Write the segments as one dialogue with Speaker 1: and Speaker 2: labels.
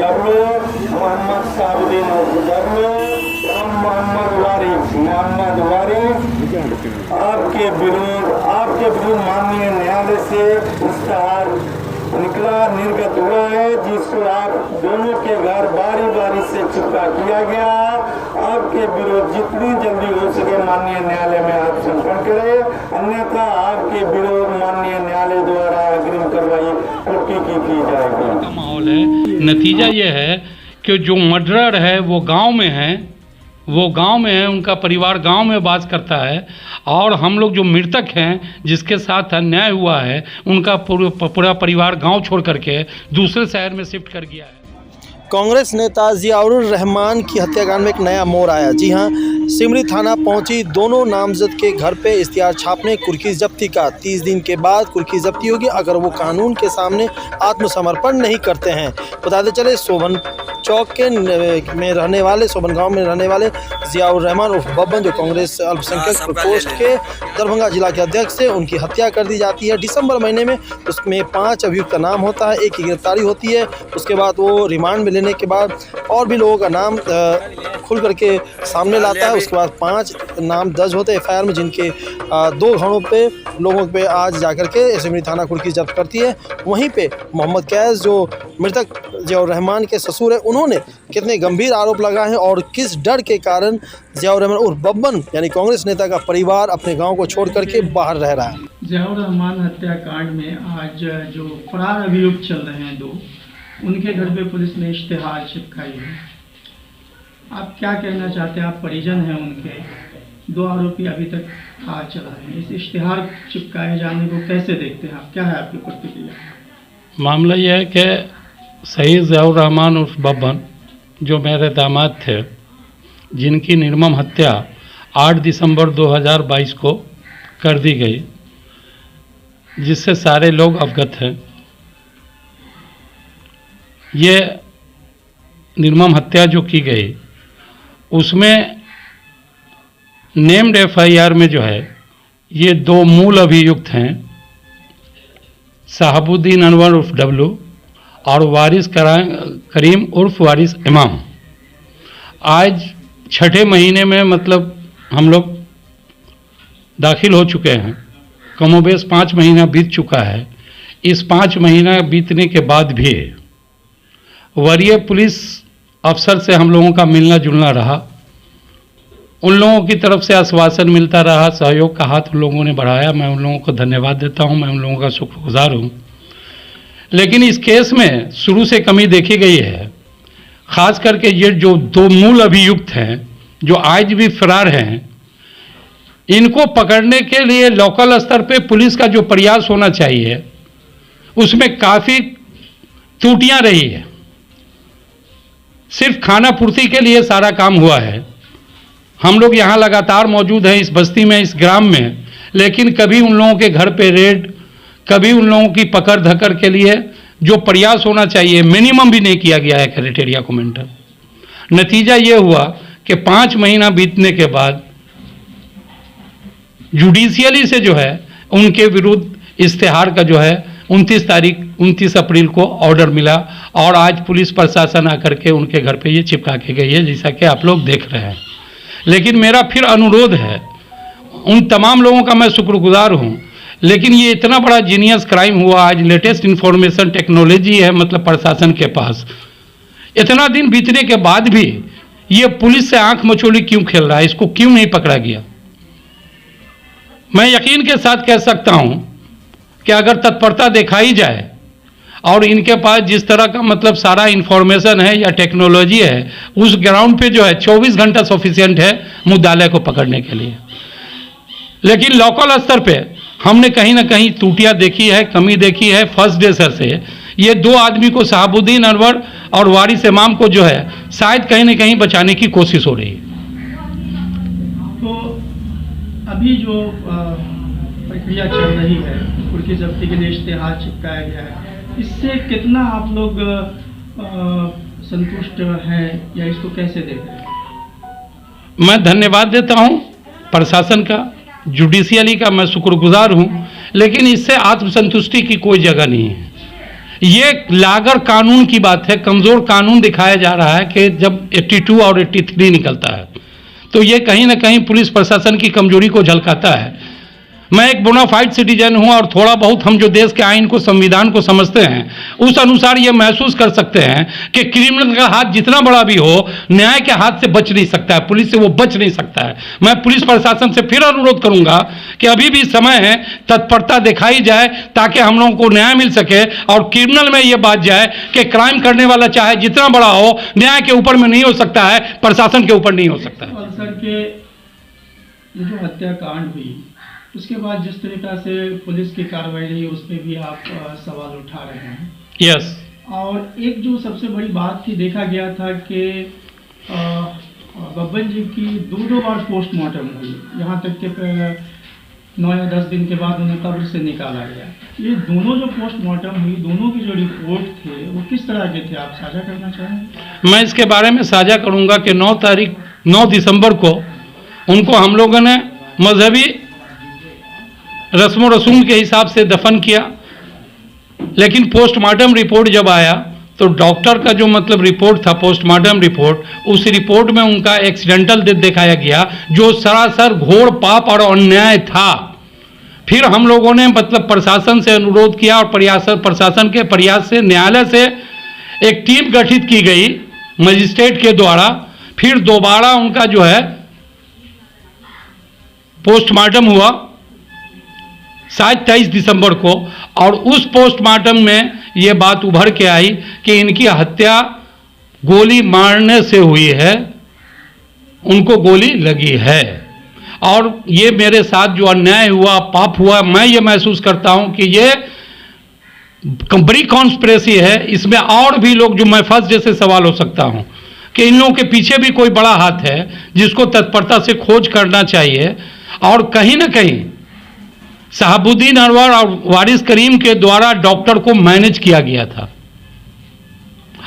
Speaker 1: W Mohammad Sabuddin W एवं मोहम्मद वारिस आपके विरुद्ध माननीय न्यायालय से इस्तेहार निर्गत हुआ है, जिसको आप दोनों के घर बारी बारी से चिपका किया गया। आपके विरुद्ध जितनी जल्दी हो सके माननीय न्यायालय में आप समर्पण करें, अन्यथा आपके विरुद्ध माननीय न्यायालय द्वारा अग्रिम कार्रवाई की जाएगी।
Speaker 2: माहौल है, नतीजा ये है कि जो मर्डरर है वो गांव में है, उनका परिवार गांव में वास करता है, और हम लोग जो मृतक हैं जिसके साथ अन्याय हुआ है उनका पूरा परिवार गांव छोड़ करके दूसरे शहर में शिफ्ट कर गया है।
Speaker 3: कांग्रेस नेता जियाउर रहमान की हत्याकांड में एक नया मोड़ आया। जी हां, सिमरी थाना पहुंची दोनों नामजद के घर पे इश्तिहार छापने कुर्की जब्ती का। 30 दिन के बाद कुर्की जब्ती होगी अगर वो कानून के सामने आत्मसमर्पण नहीं करते हैं। बताते चले सोबन चौक के में रहने वाले, सोबन गांव में रहने वाले जियाउर रहमान उर्फ बब्बन, जो कांग्रेस अल्पसंख्यक प्रकोष्ठ के दरभंगा जिला के अध्यक्ष है, उनकी हत्या कर दी जाती है। दिसंबर महीने में उसमें 5 अभियुक्त का नाम होता है, एक की गिरफ्तारी होती है। उसके बाद वो रिमांड में लेने के बाद और भी लोगों का नाम खुल करके सामने लाता है। उसके बाद 5 नाम दर्ज होते हैं FIR में, जिनके 2 घरों पे लोगों पे आज जाकर के सिमरी थाना कुर्की जब्त करती है। वहीं पे मोहम्मद कैस, जो मृतक जियाउर रहमान के ससुर है, उन्होंने कितने गंभीर आरोप लगाए हैं और किस डर के कारण जियाउर रहमान उर्फ बब्बन यानी कांग्रेस नेता का परिवार अपने गांव को छोड़ करके बाहर रह रहा है।
Speaker 4: जियाउर रहमान हत्याकांड में आज जो फरार अभियुक्त चल रहे हैं 2, उनके घर पे पुलिस ने इश्तेहार चिपकाई है। आप क्या कहना चाहते हैं? आप परिजन हैं उनके, 2 आरोपी अभी तक फरार चल रहे हैं, इस इश्तेहार चिपकाए जाने को कैसे देखते हैं आप? क्या है आपकी प्रतिक्रिया?
Speaker 2: मामला यह है कि शहीद जियाउर रहमान उर्फ बब्बन, जो मेरे दामाद थे, जिनकी निर्मम हत्या 8 दिसंबर 2022 को कर दी गई, जिससे सारे लोग अवगत हैं। ये निर्मम हत्या जो की गई उसमें नेम्ड FIR में जो है ये 2 मूल अभियुक्त हैं, साहबुद्दीन अनवर उर्फ डब्लू और वारिस करीम उर्फ वारिस इमाम। आज 6ठे महीने में मतलब हम लोग दाखिल हो चुके हैं, कमोबेश 5 महीना बीत चुका है। इस 5 महीना बीतने के बाद भी वरीय पुलिस अफसर से हम लोगों का मिलना जुलना रहा, उन लोगों की तरफ से आश्वासन मिलता रहा, सहयोग का हाथ उन लोगों ने बढ़ाया। मैं उन लोगों को धन्यवाद देता हूं, मैं उन लोगों का शुक्रगुजार हूं। लेकिन इस केस में शुरू से कमी देखी गई है, खास करके ये जो 2 मूल अभियुक्त हैं जो आज भी फरार हैं, इनको पकड़ने के लिए लोकल स्तर पे पुलिस का जो प्रयास होना चाहिए उसमें काफ़ी त्रुटियां रही है। सिर्फ खाना पूर्ति के लिए सारा काम हुआ है। हम लोग यहाँ लगातार मौजूद हैं इस बस्ती में, इस ग्राम में, लेकिन कभी उन लोगों के घर पे रेड, कभी उन लोगों की पकड़ धकड़ के लिए जो प्रयास होना चाहिए मिनिमम भी नहीं किया गया है क्राइटेरिया को मेंटेन। नतीजा ये हुआ कि 5 महीना बीतने के बाद जुडिशियली से जो है उनके विरुद्ध इश्तेहार का जो है 29 अप्रैल को ऑर्डर मिला, और आज पुलिस प्रशासन आकर के उनके घर पे ये चिपका के गई है, जैसा कि आप लोग देख रहे हैं। लेकिन मेरा फिर अनुरोध है, उन तमाम लोगों का मैं शुक्रगुजार हूँ, लेकिन ये इतना बड़ा जीनियस क्राइम हुआ, आज लेटेस्ट इंफॉर्मेशन टेक्नोलॉजी है मतलब प्रशासन के पास, इतना दिन बीतने के बाद भी ये पुलिस से आंख मचोली क्यों खेल रहा है? इसको क्यों नहीं पकड़ा गया? मैं यकीन के साथ कह सकता हूं कि अगर तत्परता दिखाई जाए और इनके पास जिस तरह का मतलब सारा इंफॉर्मेशन है या टेक्नोलॉजी है, उस ग्राउंड पे जो है 24 घंटा सफिशिएंट है मुद्दालय को पकड़ने के लिए। लेकिन लोकल स्तर पे हमने कहीं ना कहीं त्रुटियां देखी है, कमी देखी है। फर्स्ट डे सर से ये 2 आदमी को, साहबुद्दीन अनवर और वारिस इमाम को जो है शायद कहीं ना कहीं बचाने की कोशिश हो रही है।
Speaker 4: तो अभी जो प्रक्रिया चल रही है, कुर्की जब्ती के लिए इश्तेहार चिपकाया गया है, इससे कितना आप लोग संतुष्ट हैं या इसको कैसे देख रहे हैं?
Speaker 2: मैं धन्यवाद देता हूं प्रशासन का, जुडिशियली का मैं शुक्रगुजार हूं, लेकिन इससे आत्मसंतुष्टि की कोई जगह नहीं है। ये लागर कानून की बात है, कमज़ोर कानून दिखाया जा रहा है कि जब 82 और 83 निकलता है तो ये कहीं ना कहीं पुलिस प्रशासन की कमजोरी को झलकाता है। मैं एक बोनाफाइड सिटीजन हूं और थोड़ा बहुत हम जो देश के आइन को, संविधान को समझते हैं, उस अनुसार ये महसूस कर सकते हैं कि क्रिमिनल का हाथ जितना बड़ा भी हो, न्याय के हाथ से बच नहीं सकता है, पुलिस से वो बच नहीं सकता है। मैं पुलिस प्रशासन से फिर अनुरोध करूंगा कि अभी भी समय है, तत्परता दिखाई जाए ताकि हम लोगों को न्याय मिल सके और क्रिमिनल में ये बात जाए कि क्राइम करने वाला चाहे जितना बड़ा हो, न्याय के ऊपर में नहीं हो सकता है, प्रशासन के ऊपर नहीं हो सकता है।
Speaker 4: और सर के जो हत्याकांड हुई उसके बाद जिस तरीका से पुलिस की कार्रवाई रही उस पर भी आप सवाल उठा रहे हैं।
Speaker 2: यस।
Speaker 4: और एक जो सबसे बड़ी बात थी, देखा गया था कि बब्बन जी की दो बार पोस्टमार्टम हुई, यहाँ तक कि 9 या 10 दिन के बाद उन्हें कब्र से निकाला गया। ये दोनों जो पोस्टमार्टम हुई, दोनों की जो रिपोर्ट थे वो किस तरह के थे, आप साझा करना चाहेंगे?
Speaker 2: मैं इसके बारे में साझा करूंगा कि 9 दिसंबर को उनको हम लोगों ने मजहबी रस्म रसूम के हिसाब से दफन किया, लेकिन पोस्टमार्टम रिपोर्ट जब आया तो डॉक्टर का जो मतलब रिपोर्ट था, पोस्टमार्टम रिपोर्ट, उस रिपोर्ट में उनका एक्सीडेंटल डेथ दिखाया गया, जो सरासर घोर पाप और अन्याय था। फिर हम लोगों ने मतलब प्रशासन से अनुरोध किया और प्रशासन के प्रयास से न्यायालय से एक टीम गठित की गई मजिस्ट्रेट के द्वारा। फिर दोबारा उनका जो है पोस्टमार्टम हुआ शायद 23 दिसंबर को, और उस पोस्टमार्टम में यह बात उभर के आई कि इनकी हत्या गोली मारने से हुई है, उनको गोली लगी है। और ये मेरे साथ जो अन्याय हुआ, पाप हुआ, मैं ये महसूस करता हूं कि ये बड़ी कॉन्स्पिरेसी है। इसमें और भी लोग, जो मैं फर्स्ट जैसे सवाल हो सकता हूं कि इन लोगों के पीछे भी कोई बड़ा हाथ है जिसको तत्परता से खोज करना चाहिए। और कहीं ना कहीं शहाबुद्दीन अनवर और वारिस करीम के द्वारा डॉक्टर को मैनेज किया गया था,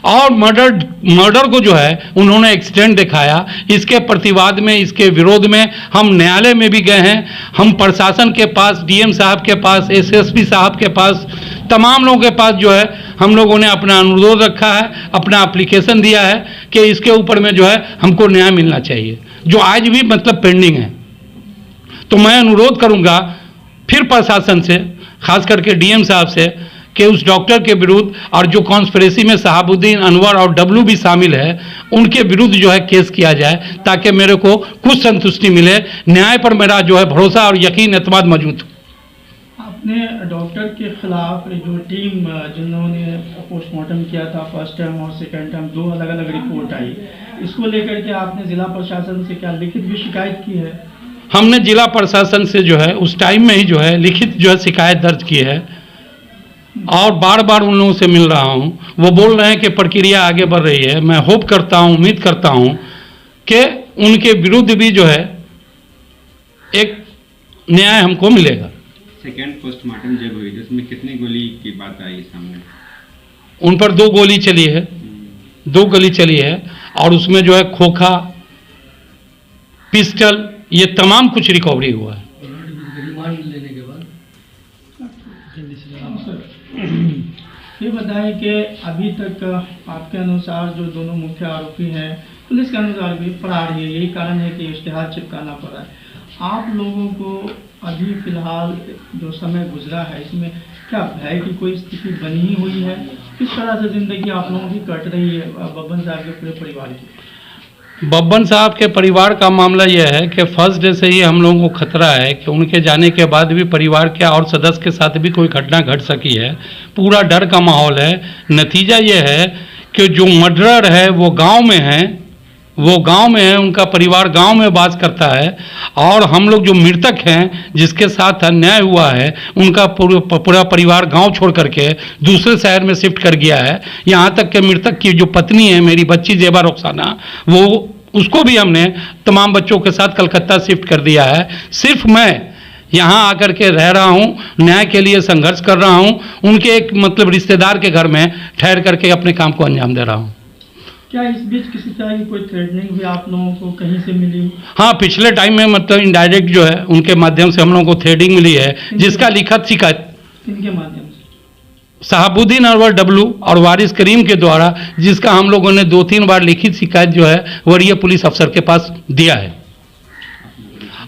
Speaker 2: और मर्डर को जो है उन्होंने एक्सीडेंट दिखाया। इसके प्रतिवाद में, इसके विरोध में हम न्यायालय में भी गए हैं। हम प्रशासन के पास, डीएम साहब के पास, एसएसपी साहब के पास, तमाम लोगों के पास जो है हम लोगों ने अपना अनुरोध रखा है, अपना एप्लीकेशन दिया है कि इसके ऊपर में जो है हमको न्याय मिलना चाहिए, जो आज भी मतलब पेंडिंग है। तो मैं अनुरोध करूंगा फिर प्रशासन से, खास करके डीएम साहब से, कि उस डॉक्टर के विरुद्ध और जो कॉन्स्पिरेसी में शहाबुद्दीन अनवर और डब्लू भी शामिल है, उनके विरुद्ध जो है केस किया जाए, ताकि मेरे को कुछ संतुष्टि मिले, न्याय पर मेरा जो है भरोसा और यकीन एतमाद मौजूद हो।
Speaker 4: आपने डॉक्टर के खिलाफ जो टीम जिन्होंने पोस्टमार्टम किया था, फर्स्ट टाइम और सेकेंड टाइम, 2 अलग अलग रिपोर्ट आई, इसको लेकर के आपने जिला प्रशासन से क्या लिखित भी शिकायत की है?
Speaker 2: हमने जिला प्रशासन से जो है उस टाइम में ही जो है लिखित जो है शिकायत दर्ज की है, और बार बार उन लोगों से मिल रहा हूं। वो बोल रहे हैं कि प्रक्रिया आगे बढ़ रही है। मैं होप करता हूं, उम्मीद करता हूं कि उनके विरुद्ध भी जो है एक न्याय हमको मिलेगा।
Speaker 5: सेकेंड पोस्टमार्टम जब हुई तो उसमें कितनी गोली की बात आई सामने?
Speaker 2: उन पर 2 गोली चली है, 2 गोली चली है, और उसमें जो है खोखा, पिस्टल, ये तमाम कुछ रिकवरी हुआ है।
Speaker 4: ये बताएं कि अभी तक आपके अनुसार जो दोनों मुख्य आरोपी हैं, पुलिस के अनुसार भी फरार है, यही कारण है कि इश्तिहार चिपकाना पड़ा है। आप लोगों को अभी फिलहाल जो समय गुजरा है, इसमें क्या भय की कोई स्थिति बनी ही हुई है? किस तरह से जिंदगी आप लोगों की कट रही है बब्बन साहब के पूरे परिवार की?
Speaker 2: बब्बन साहब के परिवार का मामला यह है कि फर्स्ट डे से ही हम लोगों को खतरा है कि उनके जाने के बाद भी परिवार के और सदस्य के साथ भी कोई घटना घट सकी है। पूरा डर का माहौल है। नतीजा यह है कि जो मर्डरर है वो गांव में है, उनका परिवार गांव में वास करता है, और हम लोग जो मृतक हैं जिसके साथ अन्याय हुआ है, उनका पूरा परिवार गांव छोड़ करके दूसरे शहर में शिफ्ट कर गया है। यहाँ तक कि मृतक की जो पत्नी है, मेरी बच्ची जेबा रुखसाना, उसको भी हमने तमाम बच्चों के साथ कलकत्ता शिफ्ट कर दिया है। सिर्फ मैं यहाँ आकर के रह रहा हूँ, न्याय के लिए संघर्ष कर रहा हूँ, उनके एक मतलब रिश्तेदार के घर में ठहर करके अपने काम को अंजाम दे रहा हूँ।
Speaker 4: क्या इस बीच किसी तरह की कोई थ्रेटनिंग भी आप लोगों को कहीं से मिली?
Speaker 2: हाँ, पिछले टाइम में मतलब इनडायरेक्ट जो है उनके माध्यम से हम लोगों को थ्रेटिंग मिली है, जिसका लिखित शिकायत।
Speaker 4: किनके माध्यम से?
Speaker 2: शहाबुद्दीन अनवर डब्लू और वारिस करीम के द्वारा, जिसका हम लोगों ने 2-3 बार लिखित शिकायत जो है वरीय पुलिस अफसर के पास दिया है।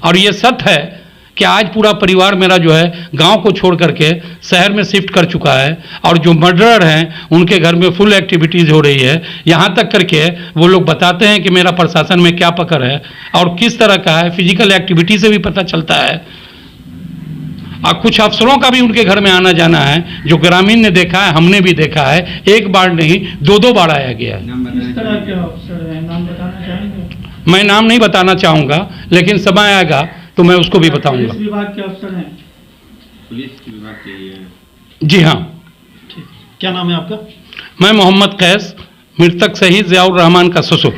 Speaker 2: और ये सत्य है कि आज पूरा परिवार मेरा जो है गांव को छोड़ करके शहर में शिफ्ट कर चुका है, और जो मर्डरर हैं उनके घर में फुल एक्टिविटीज़ हो रही है। यहाँ तक करके वो लोग बताते हैं कि मेरा प्रशासन में क्या पकड़ है और किस तरह का है, फिजिकल एक्टिविटी से भी पता चलता है। और कुछ अफसरों का भी उनके घर में आना जाना है, जो ग्रामीण ने देखा है, हमने भी देखा है। एक बार नहीं 2-2 बार आया गया है।
Speaker 5: नाम
Speaker 4: किस तरह
Speaker 5: बताना
Speaker 4: के अफसर हैं, नाम बताना चाहेंगे?
Speaker 2: मैं नाम नहीं बताना चाहूँगा, लेकिन समय आएगा तो मैं उसको भी बताऊंगा।
Speaker 4: पुलिस विभाग के अफसर हैं?
Speaker 5: पुलिस विभाग के लिए
Speaker 2: जी हाँ।
Speaker 3: क्या नाम है आपका?
Speaker 2: मैं मोहम्मद कैस, मृतक शहीद ज़ियाउर रहमान का ससुर।